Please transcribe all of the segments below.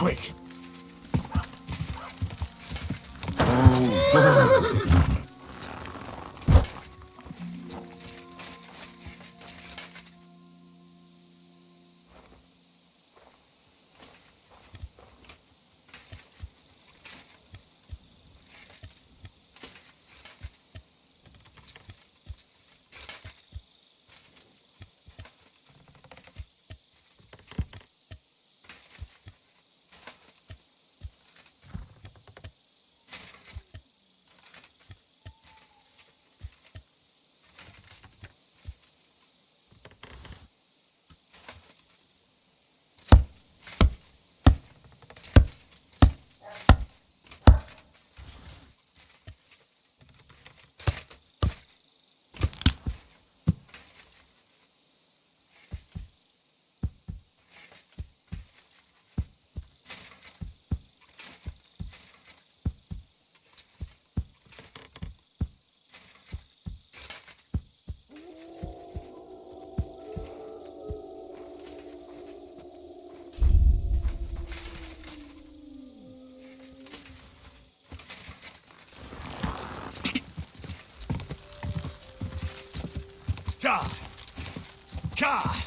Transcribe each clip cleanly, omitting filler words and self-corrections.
quick. God! God!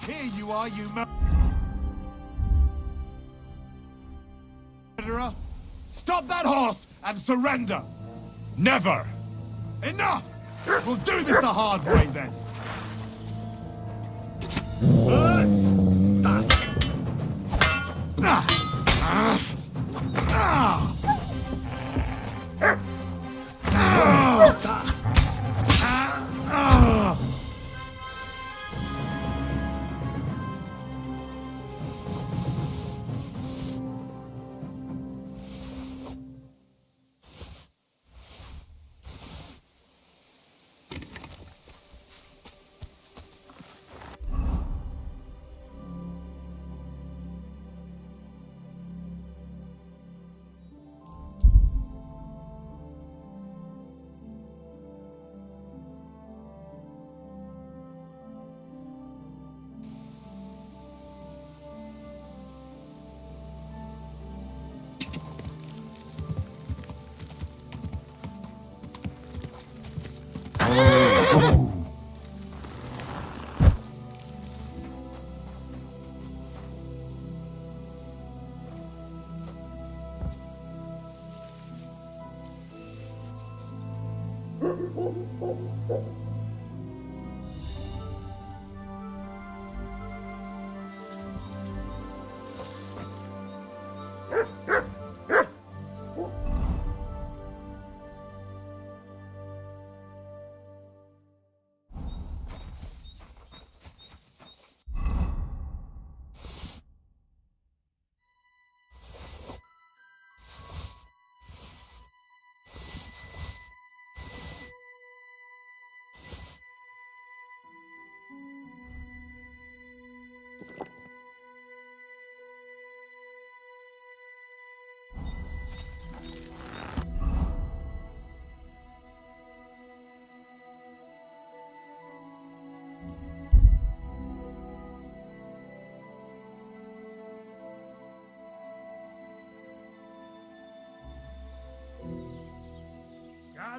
Here you are, you murderer! Stop that horse and surrender! Never! Enough! We'll do this the hard way then!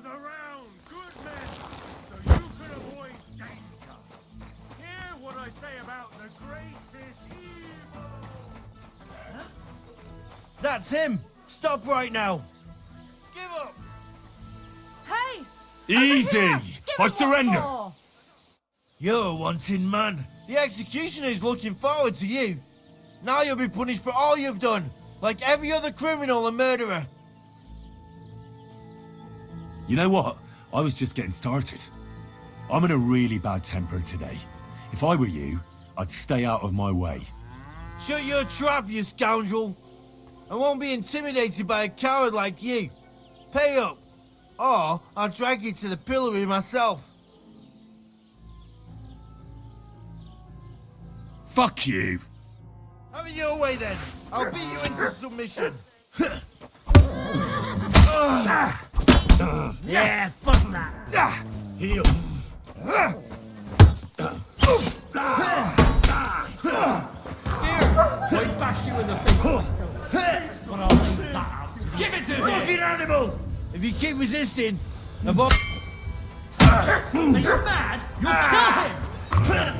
Gather round, good men, so you can avoid danger. Hear what I say about the greatest evil. That's him! Stop right now! Give up! Hey! Easy! I surrender! You're a wanted man. The executioner's looking forward to you. Now you'll be punished for all you've done, like every other criminal and murderer. You know what? I was just getting started. I'm in a really bad temper today. If I were you, I'd stay out of my way. Shut your trap, you scoundrel. I won't be intimidated by a coward like you. Pay up, or I'll drag you to the pillory myself. Fuck you! Have it your way then. I'll beat you into submission. Yeah, fuck that. Heal. I bash you in the face, but I'll leave that out to you. Give it to me! Fucking animal! If you keep resisting, Are you mad? You'll kill him!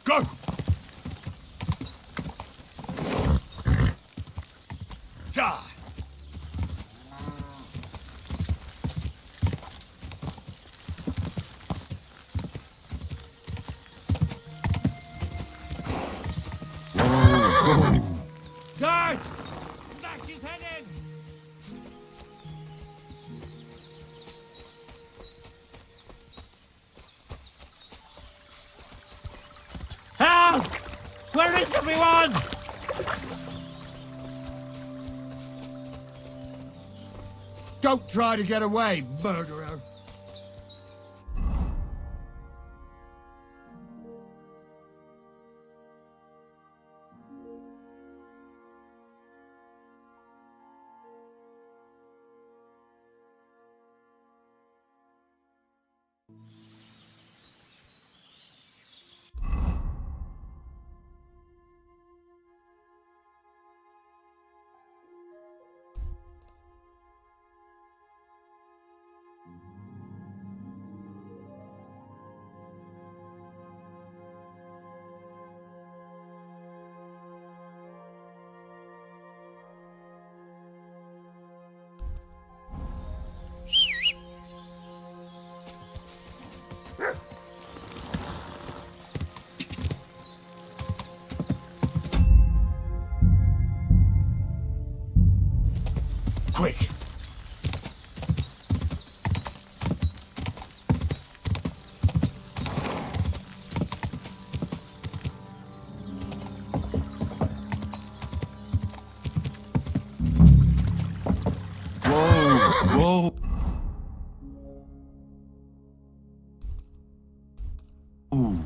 Go! Ja! Guys! Smash his head in! Help! Where is everyone? Don't try to get away, murderer! Quick! Whoa! Ooh.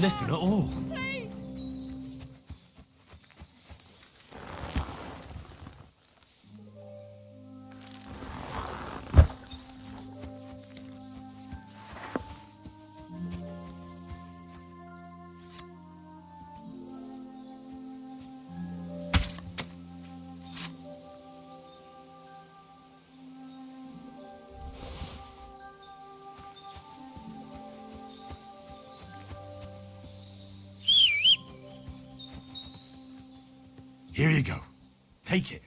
listen at all. Please. Here you go. Take it.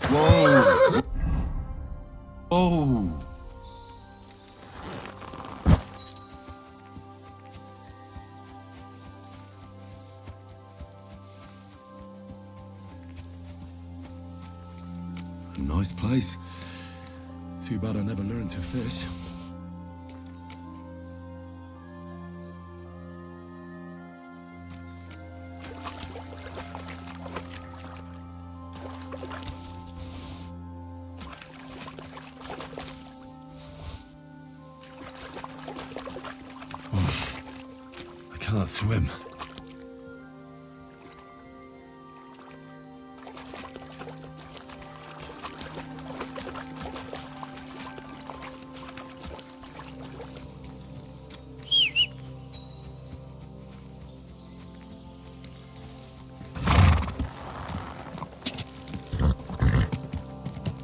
Whoa! Oh! Nice place. Too bad I never learned to fish. I can't swim.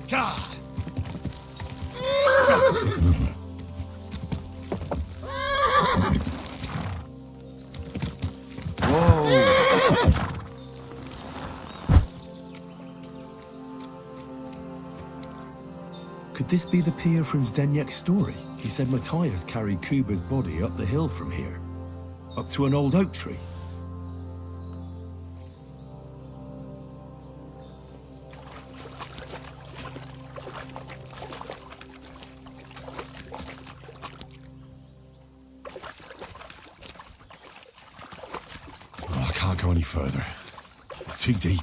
God! Could this be the pier from Zdeněk's story? He said Matthias carried Kuba's body up the hill from here, up to an old oak tree. Oh, I can't go any further. It's too deep.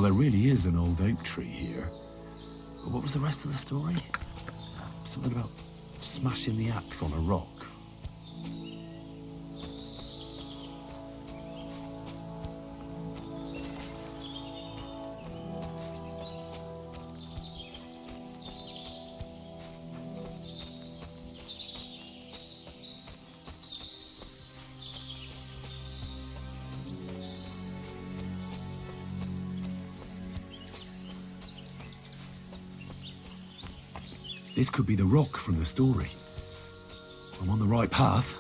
there really is an old oak tree here. But what was the rest of the story? Something about smashing the axe on a rock. This could be the rock from the story. I'm on the right path.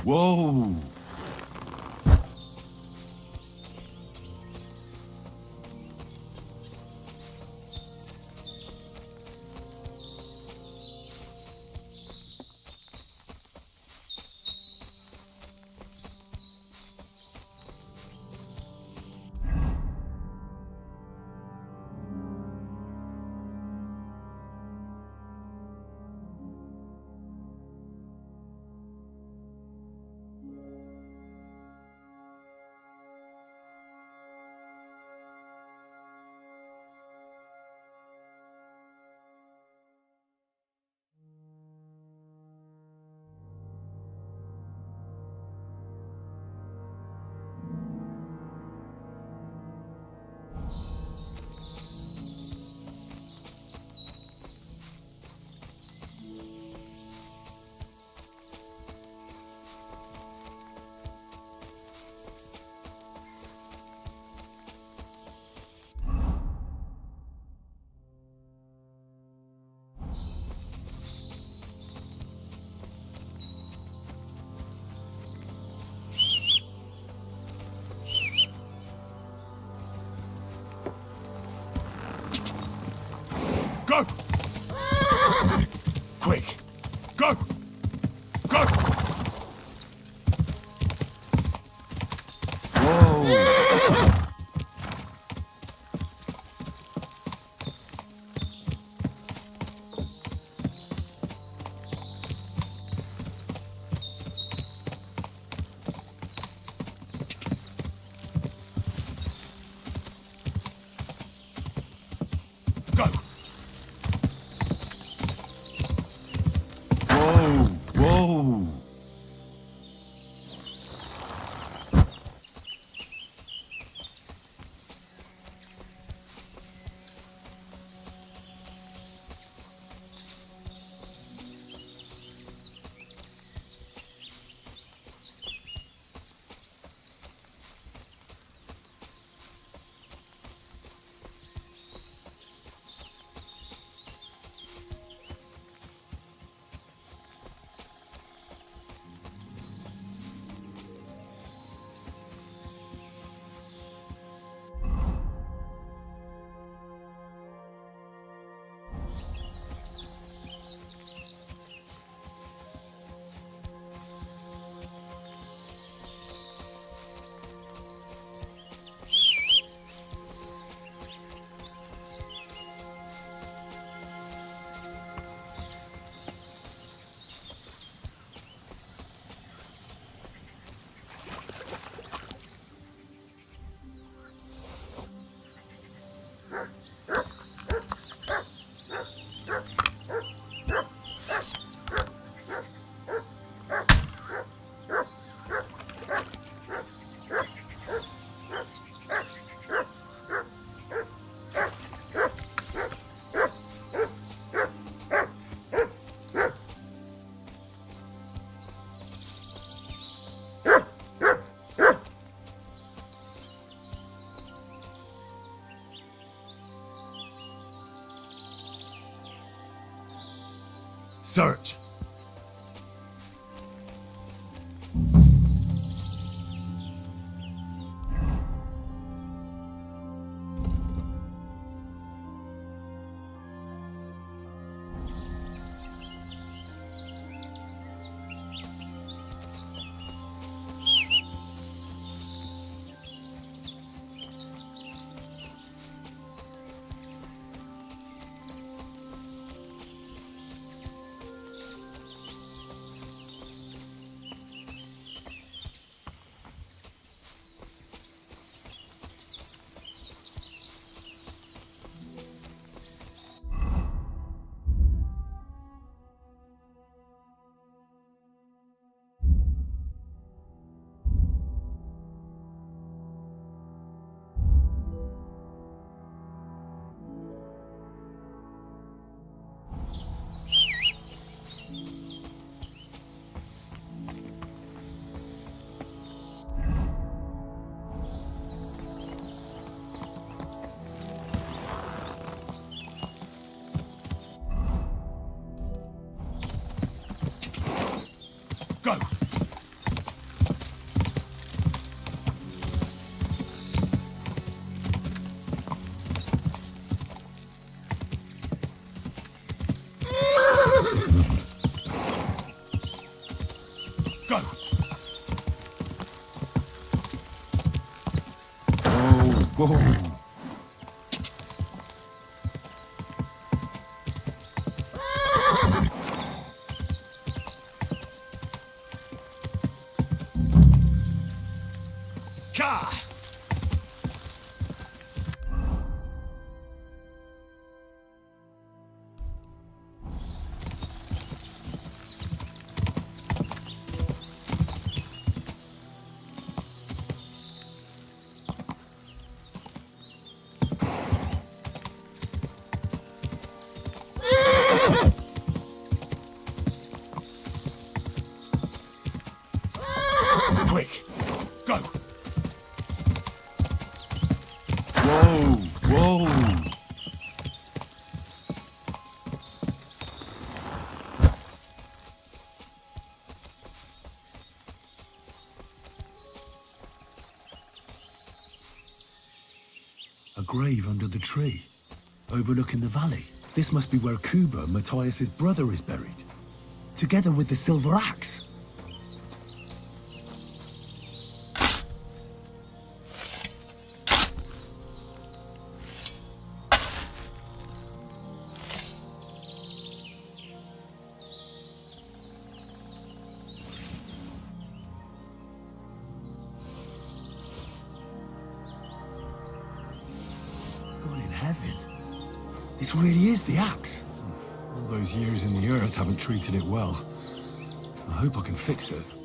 Whoa! Go! Whoa! Whoa! Search! Go! Go! Whoa, whoa. Ka! Quick! Go! Whoa! Whoa! A grave under the tree, overlooking the valley. This must be where Kuba, Matthias's brother, is buried, together with the silver axe. God in heaven. This really is the axe. All those years in the earth haven't treated it well. I hope I can fix it.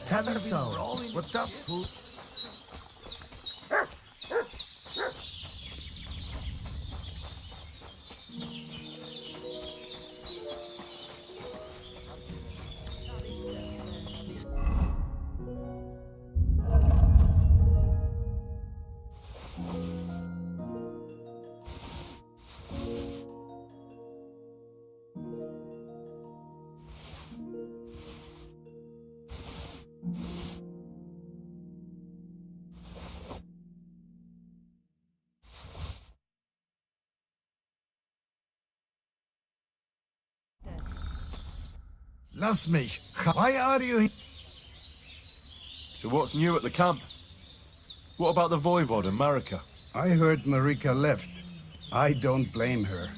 Tattersall, what's up, fool? Lass mich. Why are you here? So what's new at the camp? What about the Voivod and Marika? I heard Marika left. I don't blame her.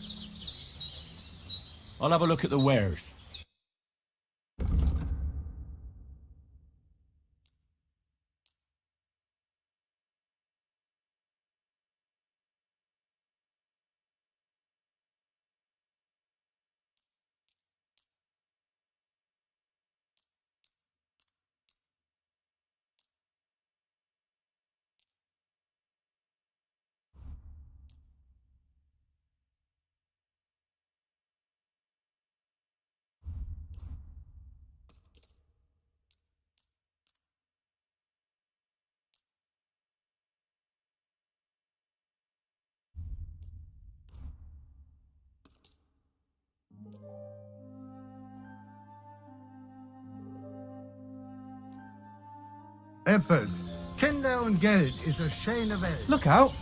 I'll have a look at the wares. Eppes, Kinder und Geld ist eine schöne Welt. Look out!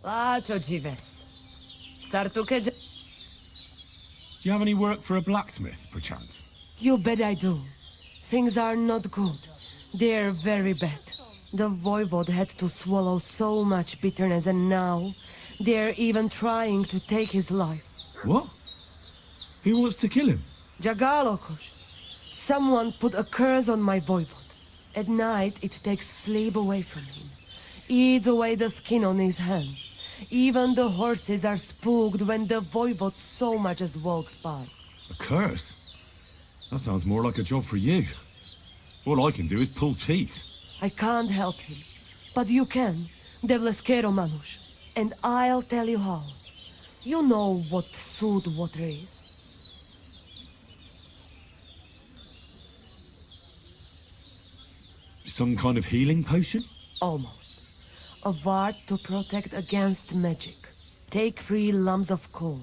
Lacho dzives. Sartuke Do you have any work for a blacksmith, perchance? You bet I do. Things are not good. They're very bad. The voivode had to swallow so much bitterness, and now they're even trying to take his life. What? Who wants to kill him? Jagalokosh. Someone put a curse on my voivode. At night, it takes sleep away from him. Eats away the skin on his hands. Even the horses are spooked when the voivode so much as walks by. A curse? That sounds more like a job for you. All I can do is pull teeth. I can't help him. But you can, Devleskero Manush. And I'll tell you how. You know what sooth water is? Some kind of healing potion? Almost. A ward to protect against magic. Take 3 lumps of coal,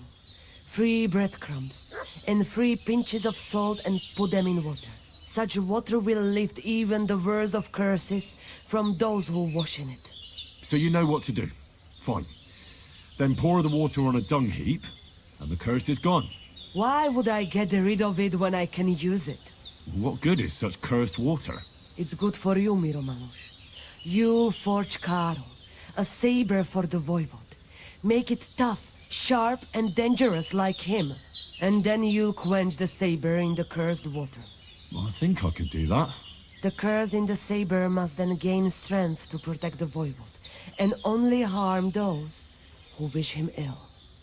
3 breadcrumbs, and 3 pinches of salt and put them in water. Such water will lift even the worst of curses from those who wash in it. So you know what to do. Fine. Then pour the water on a dung heap, and the curse is gone. Why would I get rid of it when I can use it? What good is such cursed water? It's good for you, Miromanush. You forge Karo, a saber for the voivode. Make it tough, sharp, and dangerous like him. And then you'll quench the saber in the cursed water. I think I can do that. The curse in the saber must then gain strength to protect the voivode, and only harm those who wish him ill.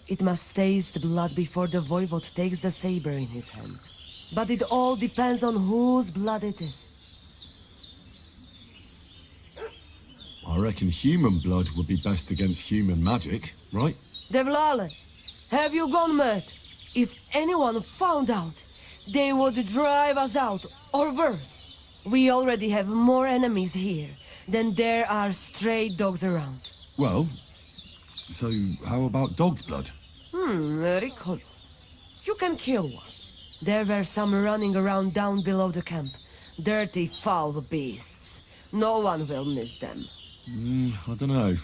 It must taste blood before the voivode takes the saber in his hand. But it all depends on whose blood it is. I reckon human blood would be best against human magic, right? Devlale, have you gone mad? If anyone found out, they would drive us out, or worse. We already have more enemies here than there are stray dogs around. Well, so how about dog's blood? Ricolo. You can kill one. There were some running around down below the camp. Dirty, foul beasts. No one will miss them. I don't know.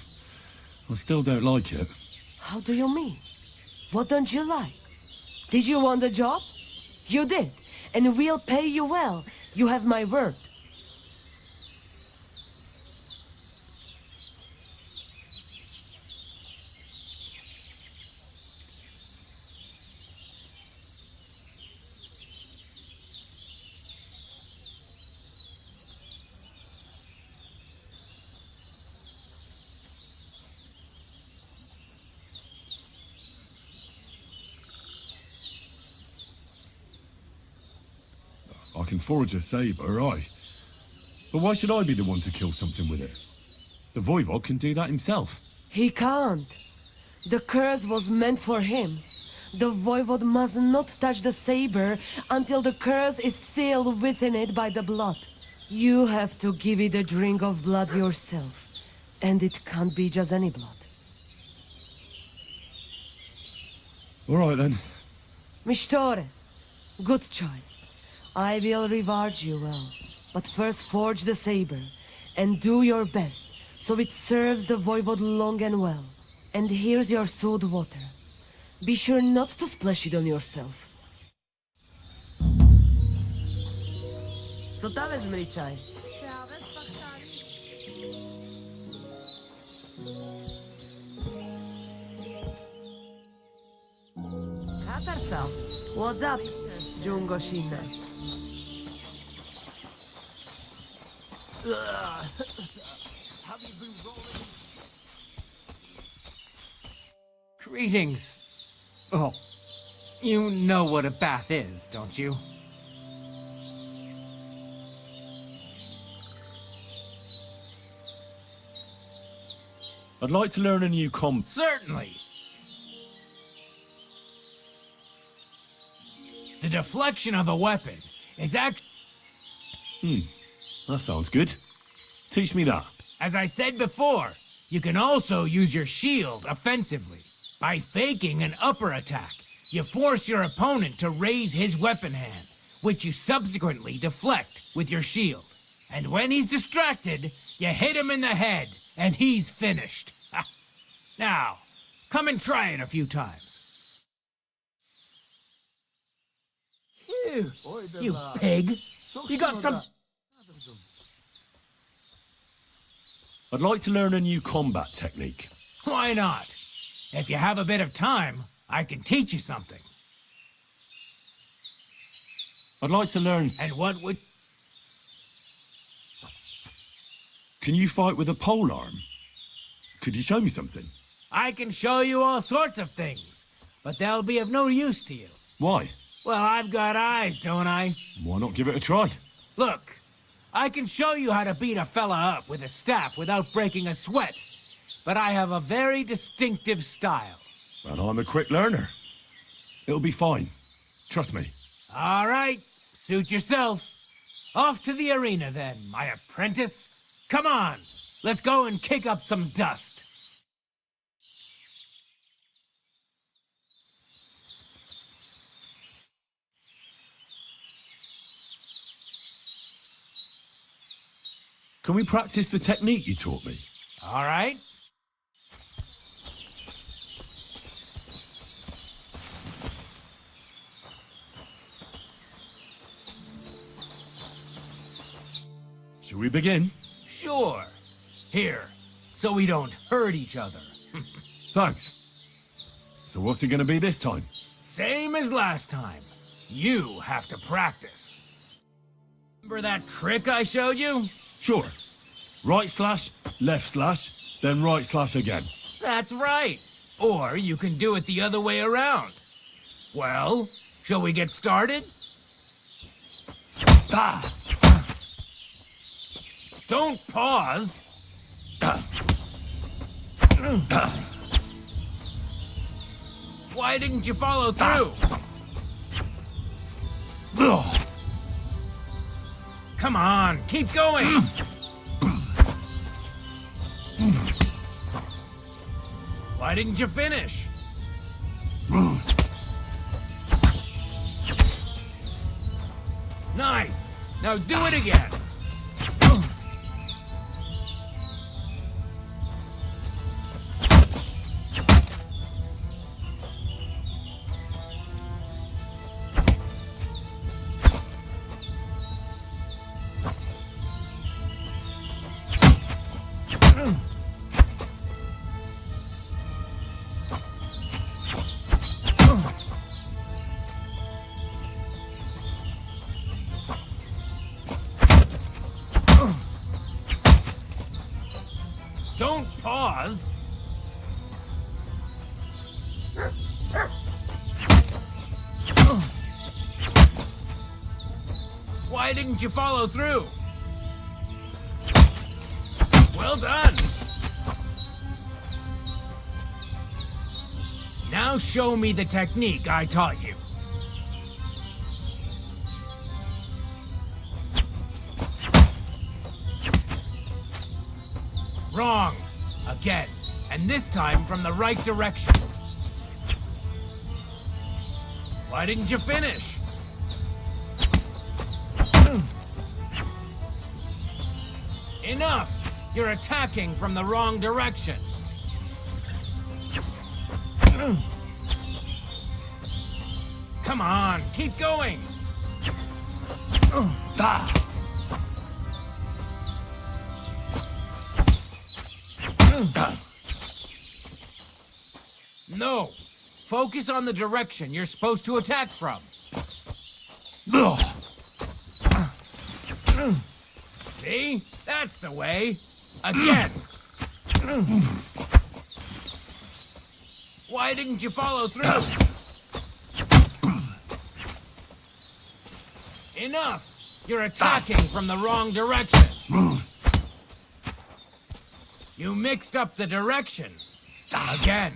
I still don't like it. How do you mean? What don't you like? Did you want the job? You did, and we'll pay you well. You have my word. I can forage a saber, aye. But why should I be the one to kill something with it? The Voivod can do that himself. He can't. The curse was meant for him. The Voivod must not touch the saber until the curse is sealed within it by the blood. You have to give it a drink of blood yourself. And it can't be just any blood. All right, then. Mistores, good choice. I will reward you well. But first forge the saber, and do your best, so it serves the Voivod long and well. And here's your sewed water. Be sure not to splash it on yourself. Co tam vezmi čaj? Katarsa, what's up, Jungo Shina? Greetings. Oh, you know what a bath is, don't you? I'd like to learn a new Certainly. The deflection of a weapon is That sounds good. Teach me that. As I said before, you can also use your shield offensively. By faking an upper attack, you force your opponent to raise his weapon hand, which you subsequently deflect with your shield. And when he's distracted, you hit him in the head, and he's finished. Now, come and try it a few times. Phew, you pig! You got some... I'd like to learn a new combat technique. Why not? If you have a bit of time, I can teach you something. I'd like to learn... And what would... Can you fight with a polearm? Could you show me something? I can show you all sorts of things, but they'll be of no use to you. Why? Well, I've got eyes, don't I? Why not give it a try? Look, I can show you how to beat a fella up with a staff without breaking a sweat, but I have a very distinctive style. And I'm a quick learner. It'll be fine. Trust me. All right, suit yourself. Off to the arena then, my apprentice. Come on, let's go and kick up some dust. Can we practice the technique you taught me? All right. Shall we begin? Sure. Here, so we don't hurt each other. Thanks. So what's it gonna be this time? Same as last time. You have to practice. Remember that trick I showed you? Sure. Right slash, left slash, then right slash again. That's right. Or you can do it the other way around. Well, shall we get started? Ah. Don't pause. Ah. Why didn't you follow through? Come on, keep going! Why didn't you finish? Nice! Now do it again! Don't pause! Why didn't you follow through? Well done! Now show me the technique I taught you. Wrong. Again. And this time from the right direction. Why didn't you finish? Enough! You're attacking from the wrong direction. Come on, keep going! No! Focus on the direction you're supposed to attack from. See? That's the way. Again. Why didn't you follow through? Enough! You're attacking from the wrong direction. You mixed up the directions. Again.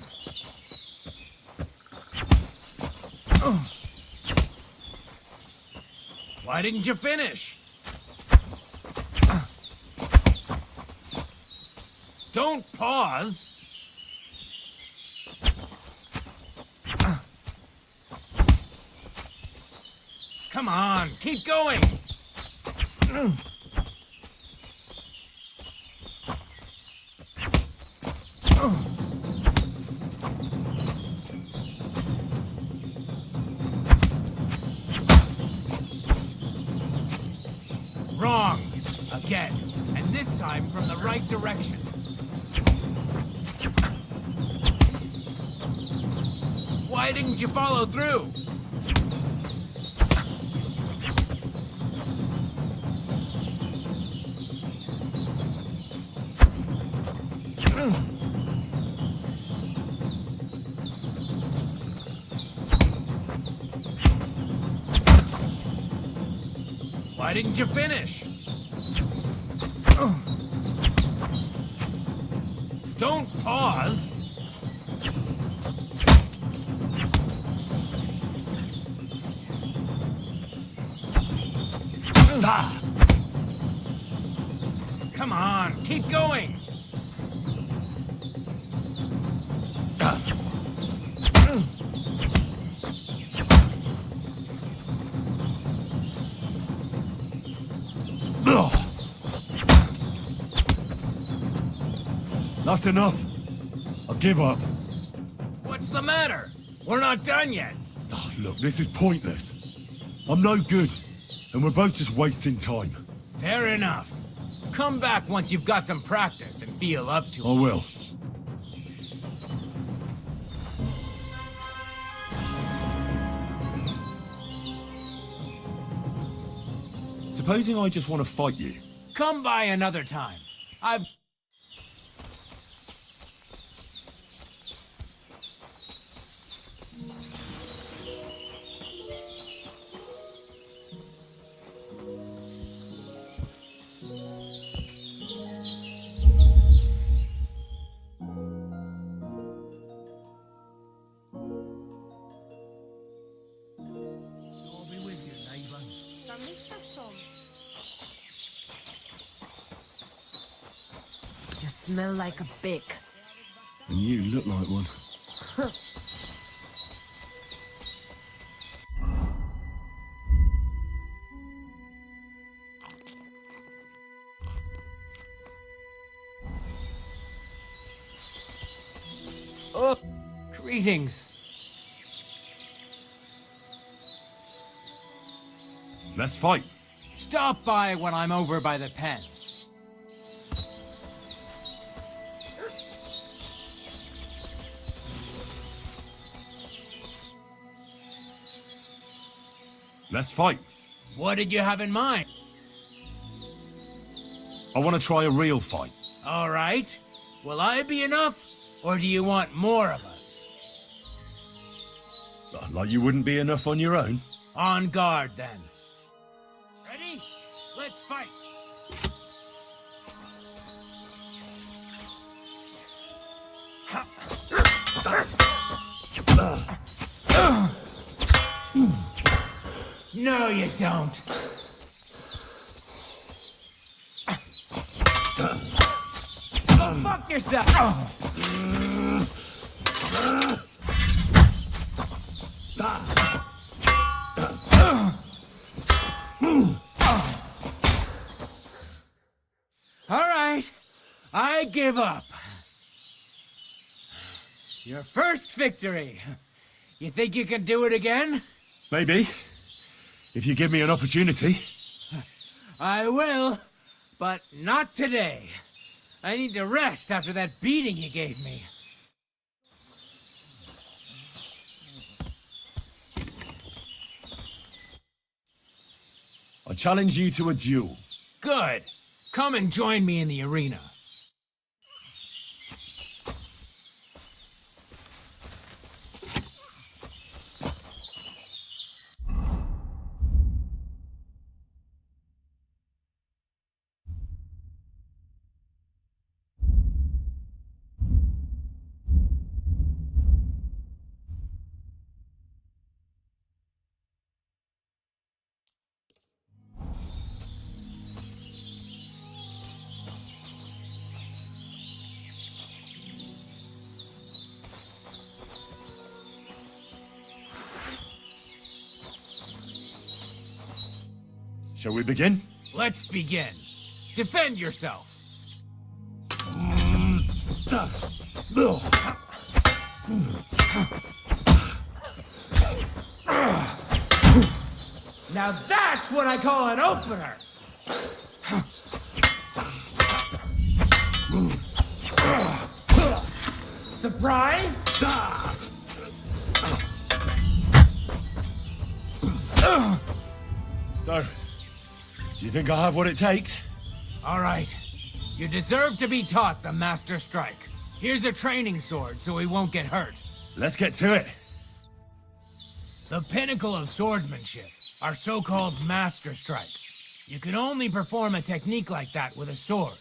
Why didn't you finish? Don't pause. Come on, keep going. Wrong. Again. And this time from the right direction. Why didn't you follow through? Why didn't you finish? Don't pause. Come on, keep going. That's enough. I give up. What's the matter? We're not done yet. Oh, look, this is pointless. I'm no good, and we're both just wasting time. Fair enough. Come back once you've got some practice and feel up to it. I will. Supposing I just want to fight you. Come by another time. I've... smell like a pig. And you look like one. Oh, greetings. Let's fight. Stop by when I'm over by the pen. Let's fight. What did you have in mind? I want to try a real fight. All right. Will I be enough, or do you want more of us? Like you wouldn't be enough on your own. On guard, then. Ready? Let's fight. No, you don't. Go fuck yourself. All right, I give up. Your first victory. You think you can do it again? Maybe. If you give me an opportunity. I will, but not today. I need to rest after that beating you gave me. I challenge you to a duel. Good. Come and join me in the arena. Shall we begin? Let's begin. Defend yourself. Now that's what I call an opener. Surprised? So, do you think I have what it takes? All right. You deserve to be taught the Master Strike. Here's a training sword so he won't get hurt. Let's get to it. The pinnacle of swordsmanship are so-called Master Strikes. You can only perform a technique like that with a sword,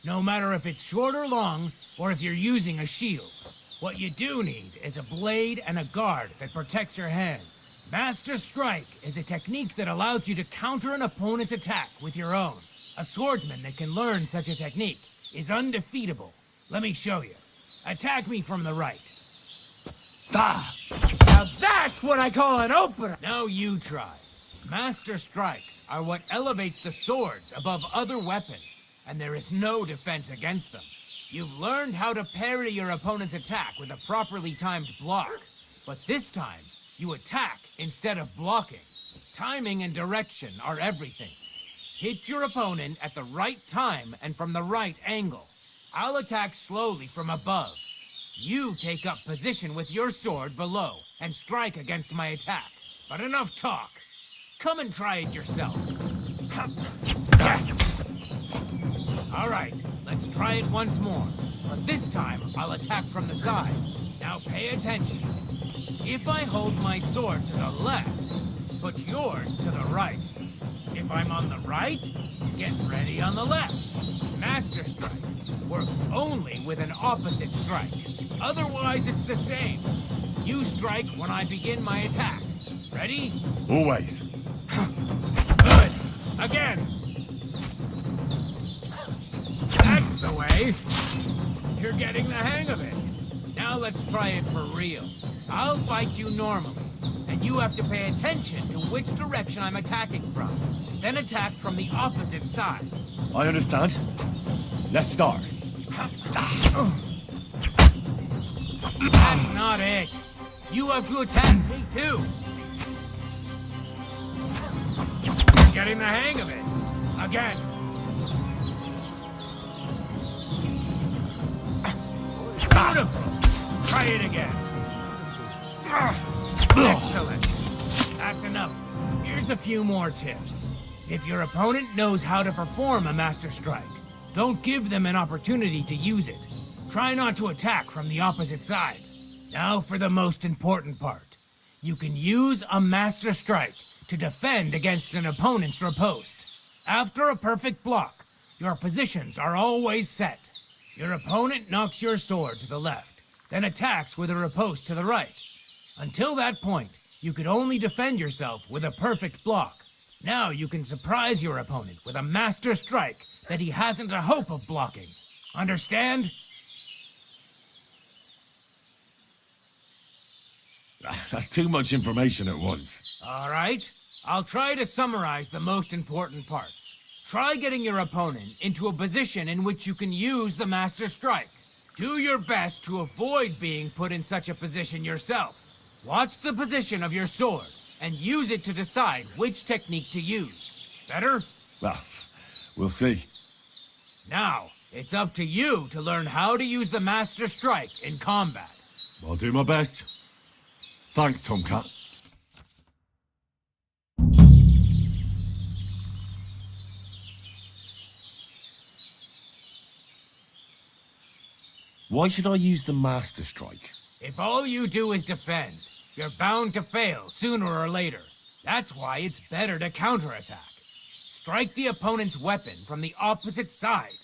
no matter if it's short or long, or if you're using a shield. What you do need is a blade and a guard that protects your hands. Master Strike is a technique that allows you to counter an opponent's attack with your own. A swordsman that can learn such a technique is undefeatable. Let me show you. Attack me from the right. Now that's what I call an opener! Now you try. Master Strikes are what elevates the swords above other weapons, and there is no defense against them. You've learned how to parry your opponent's attack with a properly timed block, but this time, you attack instead of blocking. Timing and direction are everything. Hit your opponent at the right time and from the right angle. I'll attack slowly from above. You take up position with your sword below and strike against my attack. But enough talk. Come and try it yourself. Yes! All right, let's try it once more. But this time, I'll attack from the side. Now pay attention. If I hold my sword to the left, put yours to the right. If I'm on the right, get ready on the left. Master Strike works only with an opposite strike. Otherwise, it's the same. You strike when I begin my attack. Ready? Always. Good. Again. That's the way. You're getting the hang of it. Now let's try it for real. I'll fight you normally, and you have to pay attention to which direction I'm attacking from. Then attack from the opposite side. I understand. Let's start. That's not it. You have to attack me too. You're getting the hang of it. Again. Beautiful. Try it again. Excellent. That's enough. Here's a few more tips. If your opponent knows how to perform a Master Strike, don't give them an opportunity to use it. Try not to attack from the opposite side. Now for the most important part. You can use a Master Strike to defend against an opponent's riposte. After a perfect block, your positions are always set. Your opponent knocks your sword to the left, then attacks with a riposte to the right. Until that point, you could only defend yourself with a perfect block. Now you can surprise your opponent with a Master Strike that he hasn't a hope of blocking. Understand? That's too much information at once. All right. I'll try to summarize the most important parts. Try getting your opponent into a position in which you can use the Master Strike. Do your best to avoid being put in such a position yourself. Watch the position of your sword and use it to decide which technique to use. Better? Well, we'll see. Now, it's up to you to learn how to use the Master Strike in combat. I'll do my best. Thanks, Tomcat. Why should I use the Master Strike? If all you do is defend, you're bound to fail sooner or later. That's why it's better to counterattack. Strike the opponent's weapon from the opposite side.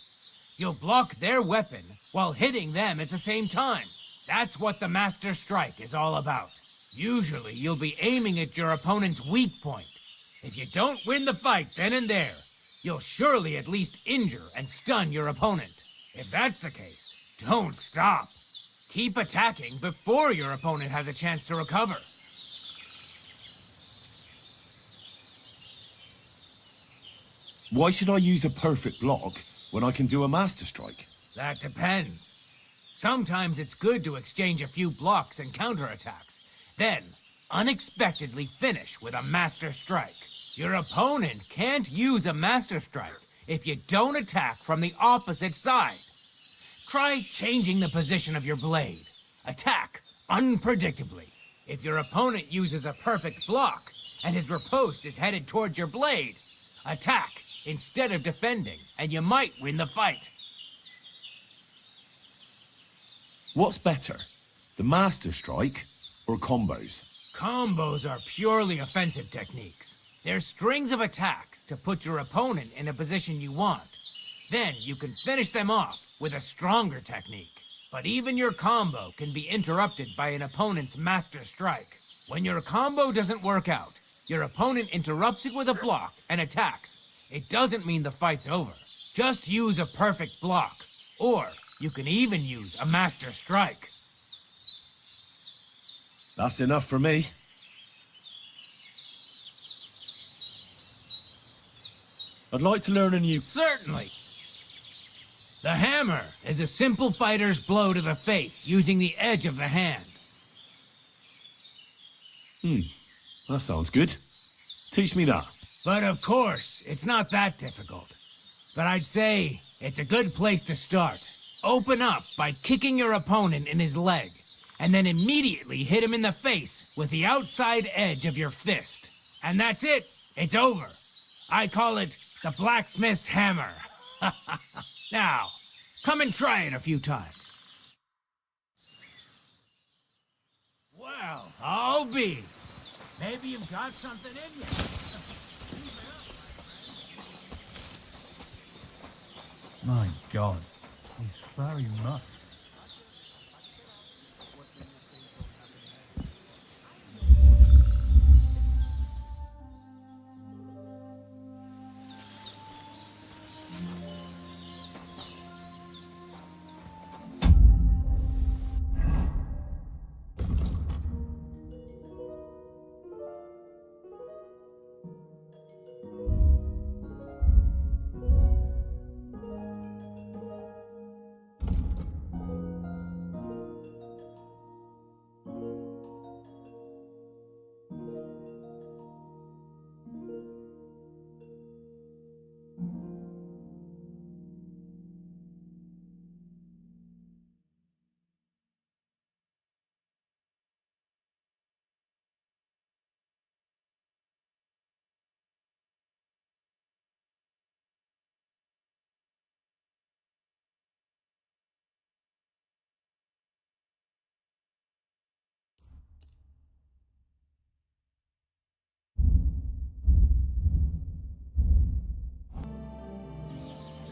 You'll block their weapon while hitting them at the same time. That's what the Master Strike is all about. Usually, you'll be aiming at your opponent's weak point. If you don't win the fight then and there, you'll surely at least injure and stun your opponent. If that's the case, don't stop. Keep attacking before your opponent has a chance to recover. Why should I use a perfect block when I can do a Master Strike? That depends. Sometimes it's good to exchange a few blocks and counterattacks, then unexpectedly finish with a Master Strike. Your opponent can't use a Master Strike if you don't attack from the opposite side. Try changing the position of your blade. Attack unpredictably. If your opponent uses a perfect block and his riposte is headed towards your blade, attack instead of defending, and you might win the fight. What's better, the Master Strike or combos? Combos are purely offensive techniques. They're strings of attacks to put your opponent in a position you want. Then you can finish them off with a stronger technique. But even your combo can be interrupted by an opponent's Master Strike. When your combo doesn't work out, your opponent interrupts it with a block and attacks. It doesn't mean the fight's over. Just use a perfect block. Or you can even use a Master Strike. That's enough for me. I'd like to learn a new... Certainly. The hammer is a simple fighter's blow to the face using the edge of the hand. That sounds good. Teach me that. But of course, it's not that difficult. But I'd say it's a good place to start. Open up by kicking your opponent in his leg, and then immediately hit him in the face with the outside edge of your fist. And that's it. It's over. I call it the blacksmith's hammer. Now, come and try it a few times. Well, I'll be. Maybe you've got something in you. My God, he's very nuts.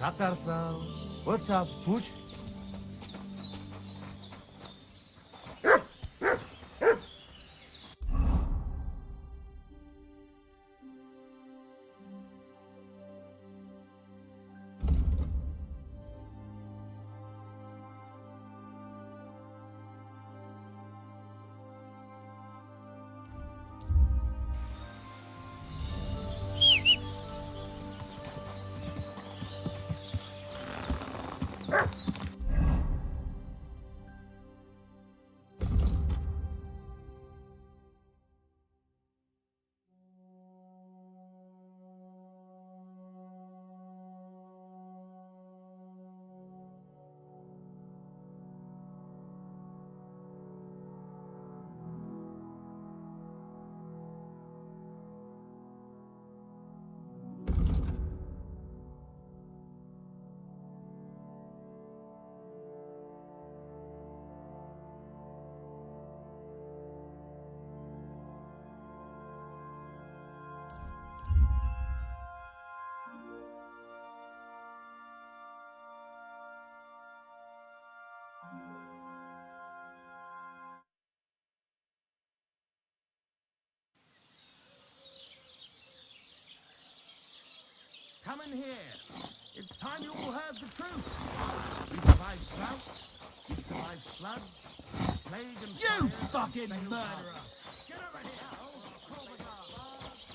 Tatarsal. What's up, Pooch? Come in here. It's time you all heard the truth. We survived drought, we survived floods, plague and You fire, fucking sailed murderer! past. Get over here! I'll call the guards.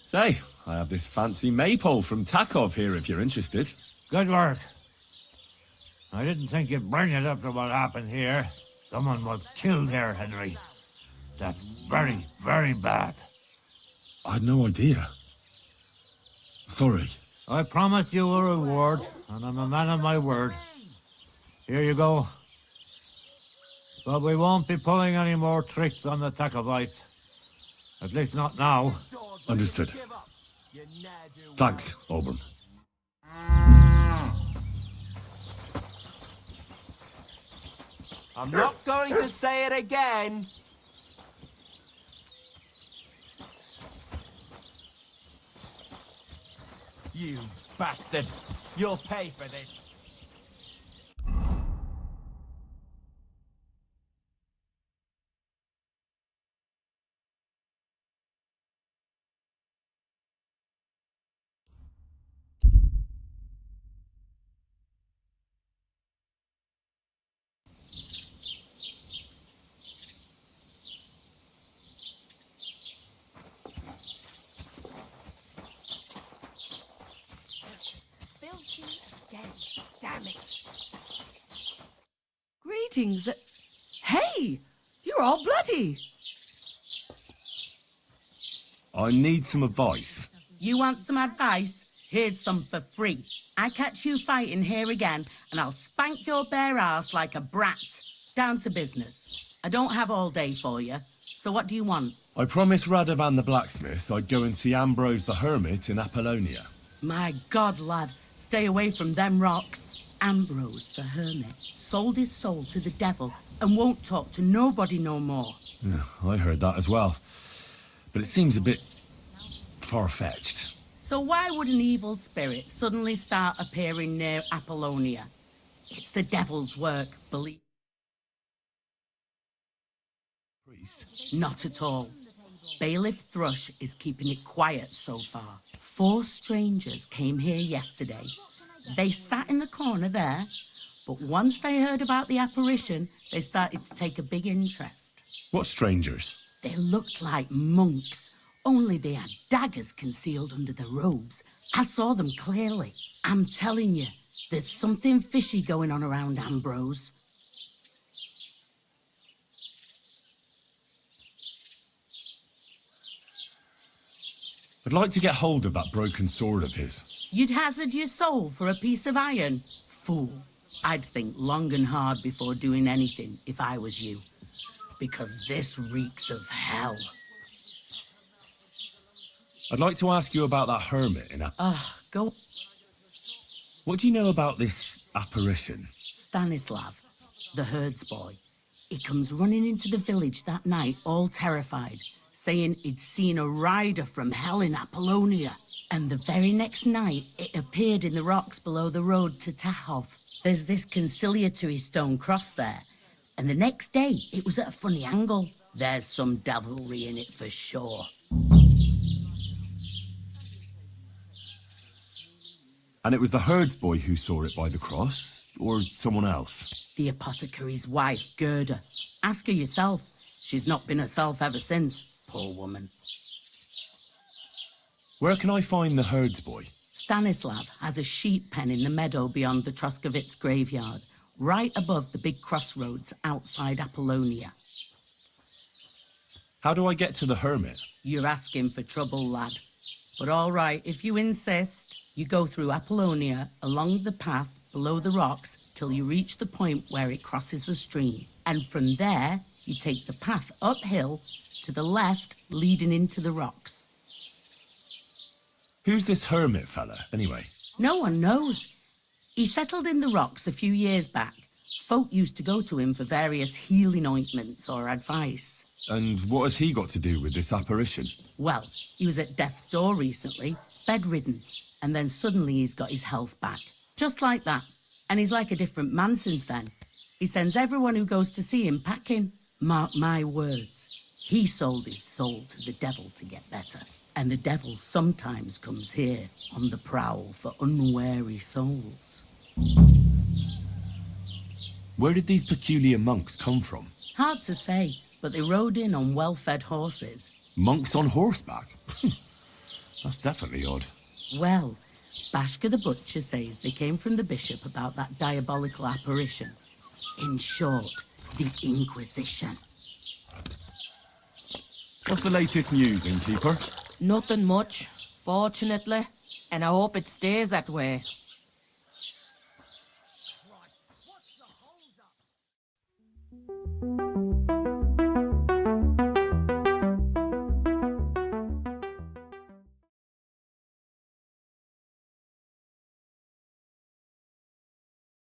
Say, I have this fancy maypole from Takov here if you're interested. Good work. I didn't think you'd bring it after what happened here. Someone was killed here, Henry. That's very, very bad. I had no idea. Sorry. I promise you a reward, and I'm a man of my word. Here you go. But we won't be pulling any more tricks on the Takovites. At least not now. Understood. Thanks, Auburn. I'm not going to say it again. You bastard. You'll pay for this. Damn it. Greetings. Hey! You're all bloody. I need some advice. You want some advice? Here's some for free. I catch you fighting here again, and I'll spank your bare ass like a brat. Down to business. I don't have all day for you, so what do you want? I promised Radovan the blacksmith I'd go and see Ambrose the hermit in Apollonia. My God, lad, stay away from them rocks. Ambrose the hermit sold his soul to the devil and won't talk to nobody no more. Yeah, I heard that as well. But it seems a bit far-fetched. So why would an evil spirit suddenly start appearing near Apollonia? It's the devil's work, believe. Priest? Not at all. Bailiff Thrush is keeping it quiet so far. 4 strangers came here yesterday. They sat in the corner there, but once they heard about the apparition, they started to take a big interest. What strangers? They looked like monks, only they had daggers concealed under their robes. I saw them clearly. I'm telling you, there's something fishy going on around Ambrose. I'd like to get hold of that broken sword of his. You'd hazard your soul for a piece of iron? Fool. I'd think long and hard before doing anything if I was you. Because this reeks of hell. I'd like to ask you about that hermit in Go. What do you know about this apparition? Stanislav, the herds boy. He comes running into the village that night, all terrified. saying he'd seen a rider from hell in Apollonia. And the very next night, it appeared in the rocks below the road to Tahov. There's this conciliatory stone cross there. And the next day, it was at a funny angle. There's some devilry in it for sure. And it was the herdsboy who saw it by the cross, or someone else? The apothecary's wife, Gerda. Ask her yourself. She's not been herself ever since, poor woman. Where can I find the herdsboy? Stanislav has a sheep pen in the meadow beyond the Troskovitz graveyard, right above the big crossroads outside Apollonia. How do I get to the hermit? You're asking for trouble, lad. But all right, if you insist, you go through Apollonia, along the path below the rocks, till you reach the point where it crosses the stream. And from there, you take the path uphill to the left, leading into the rocks. Who's this hermit fella, anyway? No one knows. He settled in the rocks a few years back. Folk used to go to him for various healing ointments or advice. And what has he got to do with this apparition? Well, he was at death's door recently, bedridden, and then suddenly he's got his health back. Just like that. And he's like a different man since then. He sends everyone who goes to see him packing. Mark my words. He sold his soul to the devil to get better. And the devil sometimes comes here on the prowl for unwary souls. Where did these peculiar monks come from? Hard to say, but they rode in on well-fed horses. Monks on horseback? That's definitely odd. Well, Bashka the Butcher says they came from the bishop about that diabolical apparition. In short, the Inquisition. What's the latest news, innkeeper? Nothing much, fortunately. And I hope it stays that way.